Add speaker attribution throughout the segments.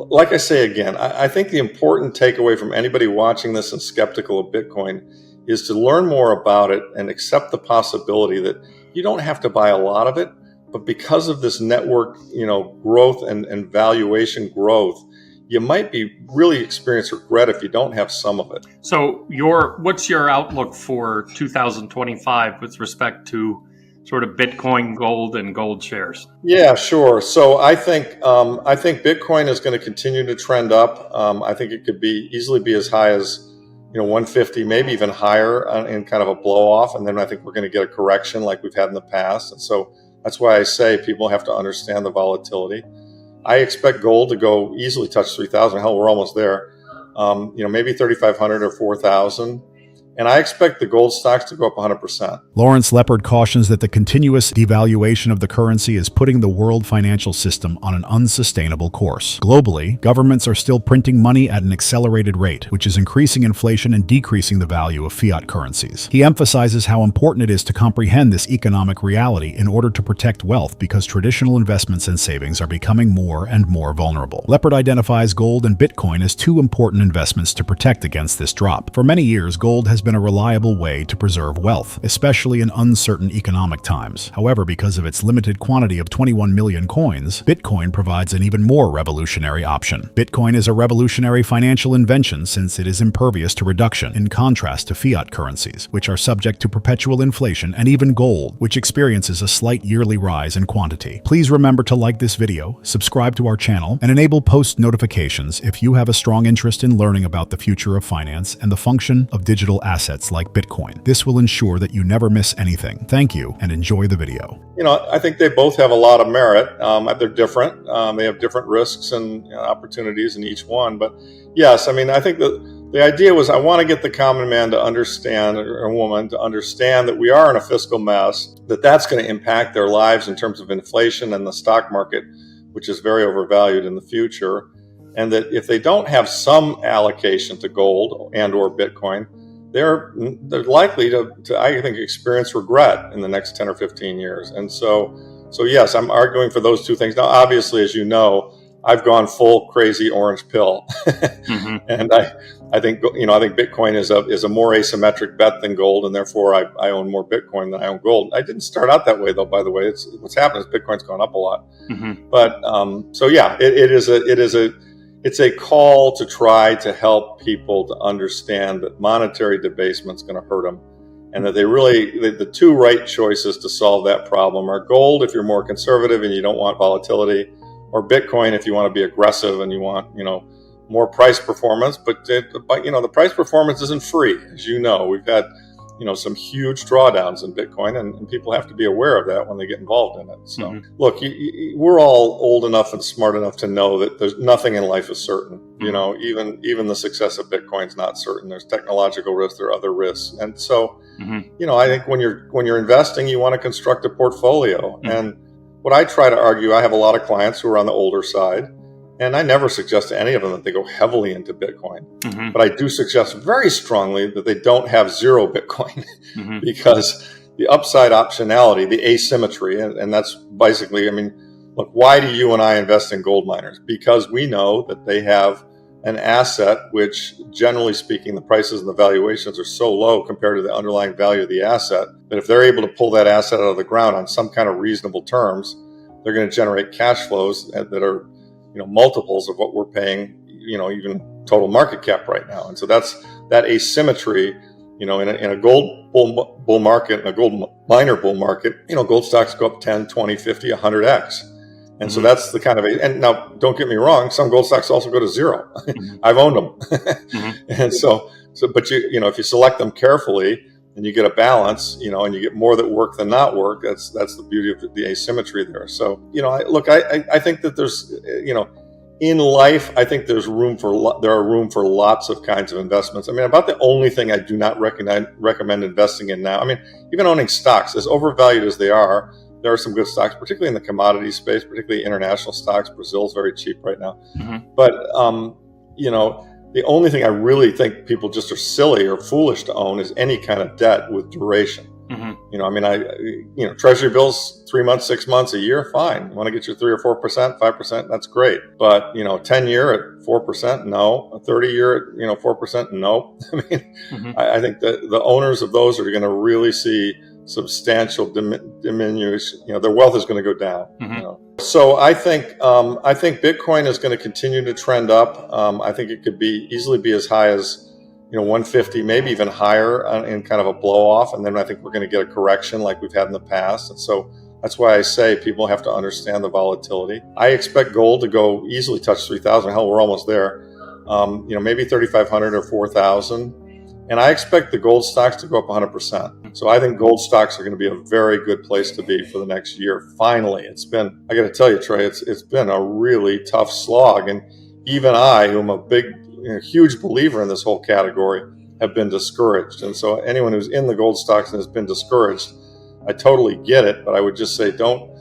Speaker 1: like I say again, I think the important takeaway from anybody watching this and skeptical of Bitcoin is to learn more about it and accept the possibility that you don't have to buy a lot of it, but because of this network, growth and valuation growth, you might be really experience regret if you don't have some of it.
Speaker 2: So what's your outlook for 2025 with respect to sort of Bitcoin, gold, and gold shares?
Speaker 1: Yeah, sure. So I think Bitcoin is going to continue to trend up. I think it could easily be as high as 150, maybe even higher in kind of a blow off. And then I think we're going to get a correction like we've had in the past. And so that's why I say people have to understand the volatility. I expect gold to go easily touch 3,000. Hell, we're almost there. Maybe 3,500 or 4,000. And I expect the gold stocks to go up 100%.
Speaker 3: Lawrence Lepard cautions that the continuous devaluation of the currency is putting the world financial system on an unsustainable course. Globally, governments are still printing money at an accelerated rate, which is increasing inflation and decreasing the value of fiat currencies. He emphasizes how important it is to comprehend this economic reality in order to protect wealth because traditional investments and savings are becoming more and more vulnerable. Lepard identifies gold and Bitcoin as two important investments to protect against this drop. For many years, gold has been a reliable way to preserve wealth, especially in uncertain economic times. However, because of its limited quantity of 21 million coins, Bitcoin provides an even more revolutionary option. Bitcoin is a revolutionary financial invention since it is impervious to reduction, in contrast to fiat currencies, which are subject to perpetual inflation, and even gold, which experiences a slight yearly rise in quantity. Please remember to like this video, subscribe to our channel, and enable post notifications if you have a strong interest in learning about the future of finance and the function of digital assets like Bitcoin. This will ensure that you never miss anything. Thank you and enjoy the video.
Speaker 1: I think they both have a lot of merit. They're different. They have different risks and opportunities in each one. But yes, I think the idea was I want to get the common man to understand, or a woman to understand, that we are in a fiscal mess, that's going to impact their lives in terms of inflation and the stock market, which is very overvalued in the future. And that if they don't have some allocation to gold and or Bitcoin, they're likely to I think experience regret in the next 10 or 15 years. And so yes, I'm arguing for those two things. Now, obviously, as you know, I've gone full crazy orange pill, and I think Bitcoin is a more asymmetric bet than gold, and therefore I own more Bitcoin than I own gold. I didn't start out that way though. By the way, what's happened is Bitcoin's gone up a lot. But so yeah, it's a call to try to help people to understand that monetary debasement is going to hurt them, and that the two right choices to solve that problem are gold if you're more conservative and you don't want volatility, or Bitcoin if you want to be aggressive and you want more price performance. But the price performance isn't free, as you know. We've had some huge drawdowns in Bitcoin, and people have to be aware of that when they get involved in it. So look, we're all old enough and smart enough to know that there's nothing in life is certain. Even the success of Bitcoin is not certain. There's technological risks, there are other risks. And so, I think when you're investing, you want to construct a portfolio. And what I try to argue, I have a lot of clients who are on the older side, and I never suggest to any of them that they go heavily into Bitcoin. But I do suggest very strongly that they don't have zero Bitcoin because the upside optionality, the asymmetry, and that's basically, look, why do you and I invest in gold miners? Because we know that they have an asset which, generally speaking, the prices and the valuations are so low compared to the underlying value of the asset that if they're able to pull that asset out of the ground on some kind of reasonable terms, they're going to generate cash flows that are multiples of what we're paying, even total market cap right now. And so that's that asymmetry, in a gold bull market, and a gold miner bull market, gold stocks go up 10, 20, 50, 100x. And so that's the kind of, and now don't get me wrong, some gold stocks also go to zero. I've owned them. And but if you select them carefully and you get a balance, and you get more that work than not work, that's the beauty of the asymmetry there. So, I think that there's, in life, I think there are room for lots of kinds of investments. About the only thing I do not recommend investing in now, even owning stocks, as overvalued as they are, there are some good stocks, particularly in the commodity space, particularly international stocks. Brazil's very cheap right now. But, the only thing I really think people just are silly or foolish to own is any kind of debt with duration. I mean, Treasury bills, 3 months, 6 months, a year, fine. You want to get your 3 or 4%, 5%, that's great. But 10-year at 4%, no. A 30-year at 4%, no. I mean, I think that the owners of those are going to really see substantial diminution. Their wealth is going to go down. So I think Bitcoin is going to continue to trend up. I think it could easily be as high as 150, maybe even higher in kind of a blow off. And then I think we're going to get a correction like we've had in the past. And so that's why I say people have to understand the volatility. I expect gold to go easily touch 3,000. Hell, we're almost there. Maybe 3,500 or 4,000. And I expect the gold stocks to go up 100%. So I think gold stocks are going to be a very good place to be for the next year. Finally, I got to tell you, Trey, it's been a really tough slog. And even I, who am a huge believer in this whole category, have been discouraged. And so anyone who's in the gold stocks and has been discouraged, I totally get it. But I would just say don't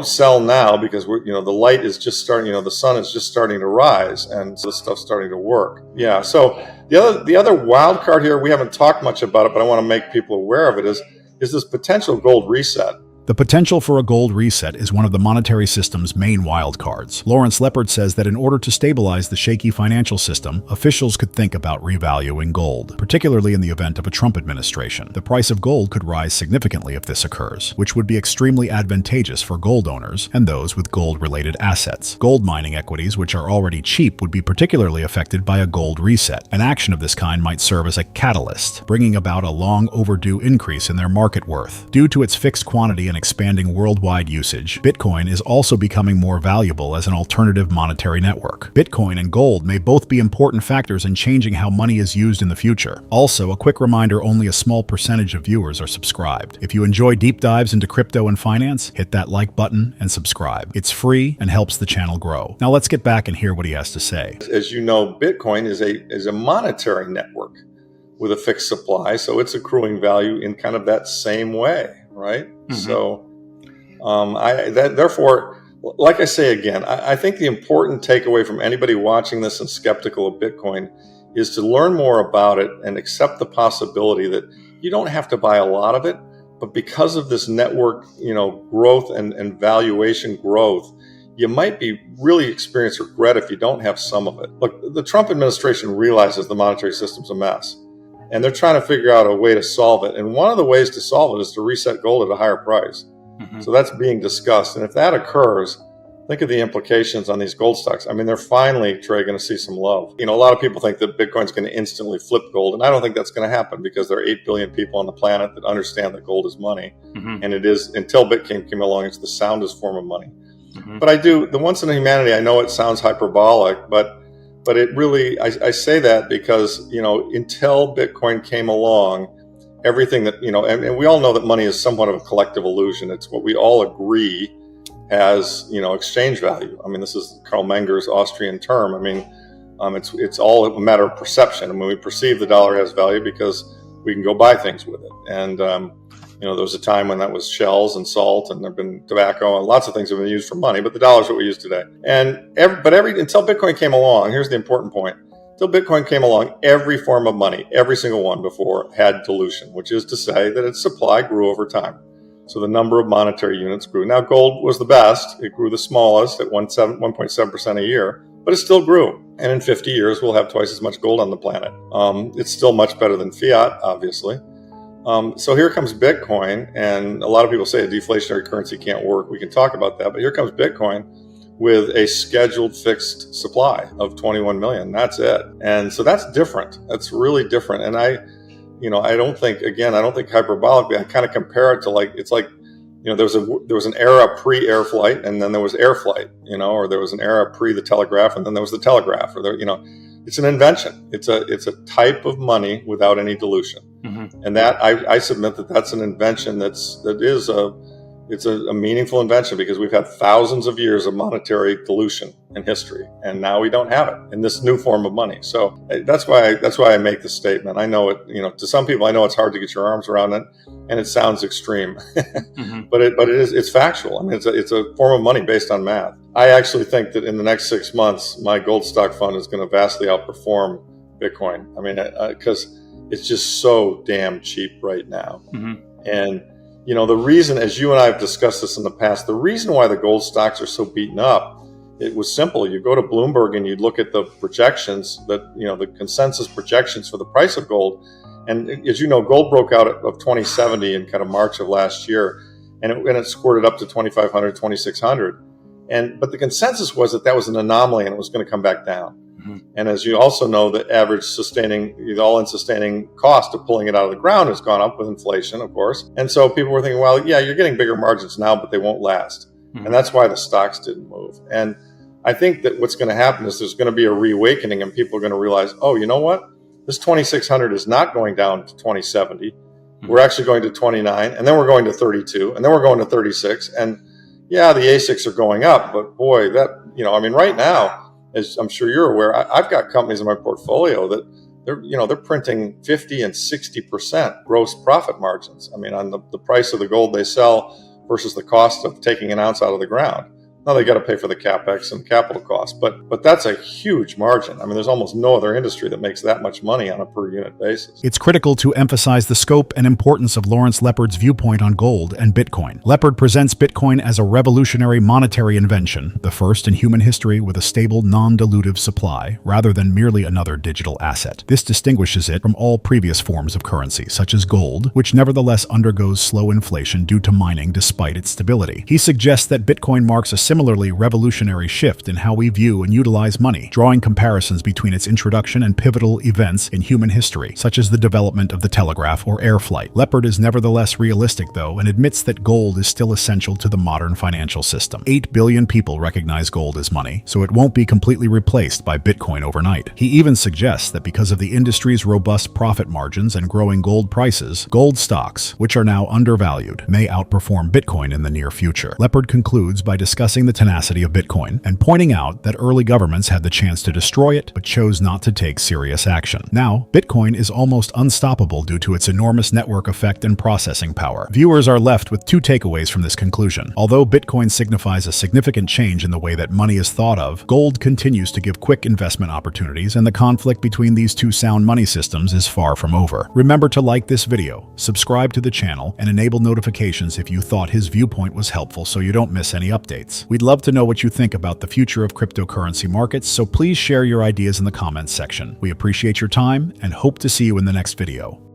Speaker 1: sell now, because the light is just starting. The sun is just starting to rise, and so this stuff's starting to work. Yeah. So the other wild card here, we haven't talked much about it, but I want to make people aware of it, is this potential gold reset.
Speaker 3: The potential for a gold reset is one of the monetary system's main wildcards. Lawrence Lepard says that in order to stabilize the shaky financial system, officials could think about revaluing gold, particularly in the event of a Trump administration. The price of gold could rise significantly if this occurs, which would be extremely advantageous for gold owners and those with gold-related assets. Gold mining equities, which are already cheap, would be particularly affected by a gold reset. An action of this kind might serve as a catalyst, bringing about a long overdue increase in their market worth. Due to its fixed quantity and expanding worldwide usage, Bitcoin is also becoming more valuable as an alternative monetary network. Bitcoin and gold may both be important factors in changing how money is used in the future. Also, a quick reminder, only a small percentage of viewers are subscribed. If you enjoy deep dives into crypto and finance, hit that like button and subscribe. It's free and helps the channel grow. Now let's get back and hear what he has to say.
Speaker 1: As you know, Bitcoin is a monetary network with a fixed supply, so it's accruing value in kind of that same way. Right. So, therefore, like I say again, I think the important takeaway from anybody watching this and skeptical of Bitcoin is to learn more about it and accept the possibility that you don't have to buy a lot of it, but because of this network, growth and valuation growth, you might be really experience regret if you don't have some of it. Look, the Trump administration realizes the monetary system's a mess. And they're trying to figure out a way to solve it. And one of the ways to solve it is to reset gold at a higher price. So that's being discussed. And if that occurs, think of the implications on these gold stocks. I mean, they're finally, Trey, going to see some love. A lot of people think that Bitcoin's going to instantly flip gold. And I don't think that's going to happen, because there are 8 billion people on the planet that understand that gold is money. And it is, until Bitcoin came along, it's the soundest form of money. But the once in a humanity, I know it sounds hyperbolic, but it really, I say that because, until Bitcoin came along, everything that, and we all know that money is somewhat of a collective illusion. It's what we all agree has, exchange value. I mean, this is Karl Menger's Austrian term. I mean, it's all a matter of perception. I mean, we perceive the dollar has value because we can go buy things with it. And, there was a time when that was shells and salt, and there've been tobacco, and lots of things have been used for money, but the dollar is what we use today. And until Bitcoin came along, here's the important point. Until Bitcoin came along, every form of money, every single one before, had dilution, which is to say that its supply grew over time. So the number of monetary units grew. Now, gold was the best. It grew the smallest at 1.7% a year, but it still grew. And in 50 years, we'll have twice as much gold on the planet. It's still much better than fiat, obviously. So here comes Bitcoin, and a lot of people say a deflationary currency can't work. We can talk about that, but here comes Bitcoin with a scheduled fixed supply of 21 million. That's it. And so that's different. That's really different. And I don't think hyperbolically, I kind of compare it to there was an era pre-air flight, and then there was air flight, or there was an era pre the telegraph, and then there was the telegraph, or it's an invention. It's a type of money without any dilution. And that I submit that's an invention it's a meaningful invention, because we've had thousands of years of monetary dilution in history, and now we don't have it in this new form of money. So that's why I make the statement. I know it, to some people, I know it's hard to get your arms around it, and it sounds extreme, but it's factual. I mean, it's a form of money based on math. I actually think that in the next 6 months, my gold stock fund is going to vastly outperform Bitcoin. I mean, because it's just so damn cheap right now. And, the reason, as you and I have discussed this in the past, the reason why the gold stocks are so beaten up, it was simple. You go to Bloomberg and you look at the projections that, the consensus projections for the price of gold. And as you know, gold broke out of 2070 in kind of March of last year, and it squirted up to 2,500, 2,600. But the consensus was that was an anomaly and it was going to come back down. Mm-hmm. And as you also know, the average the all-in sustaining cost of pulling it out of the ground has gone up with inflation, of course. And so people were thinking, well, yeah, you're getting bigger margins now, but they won't last. Mm-hmm. And that's why the stocks didn't move. And I think that what's going to happen is there's going to be a reawakening and people are going to realize, oh, you know what? This 2,600 is not going down to 2070. Mm-hmm. We're actually going to 29, and then we're going to 32, and then we're going to 36. And yeah, the ASICs are going up, but boy, right now, as I'm sure you're aware, I've got companies in my portfolio that they're printing 50 and 60% gross profit margins. On the price of the gold they sell versus the cost of taking an ounce out of the ground. Now they got to pay for the capex and capital costs, but that's a huge margin. There's almost no other industry that makes that much money on a per unit basis.
Speaker 3: It's critical to emphasize the scope and importance of Lawrence Lepard's viewpoint on gold and Bitcoin. Lepard presents Bitcoin as a revolutionary monetary invention, the first in human history with a stable, non-dilutive supply, rather than merely another digital asset. This distinguishes it from all previous forms of currency, such as gold, which nevertheless undergoes slow inflation due to mining despite its stability. He suggests that Bitcoin marks a similarly revolutionary shift in how we view and utilize money, drawing comparisons between its introduction and pivotal events in human history, such as the development of the telegraph or air flight. Lepard is nevertheless realistic, though, and admits that gold is still essential to the modern financial system. 8 billion people recognize gold as money, so it won't be completely replaced by Bitcoin overnight. He even suggests that because of the industry's robust profit margins and growing gold prices, gold stocks, which are now undervalued, may outperform Bitcoin in the near future. Lepard concludes by discussing the tenacity of Bitcoin and pointing out that early governments had the chance to destroy it but chose not to take serious action. Now, Bitcoin is almost unstoppable due to its enormous network effect and processing power. Viewers are left with two takeaways from this conclusion. Although Bitcoin signifies a significant change in the way that money is thought of, gold continues to give quick investment opportunities, and the conflict between these two sound money systems is far from over. Remember to like this video, subscribe to the channel, and enable notifications if you thought his viewpoint was helpful so you don't miss any updates. We'd love to know what you think about the future of cryptocurrency markets, so please share your ideas in the comments section. We appreciate your time and hope to see you in the next video.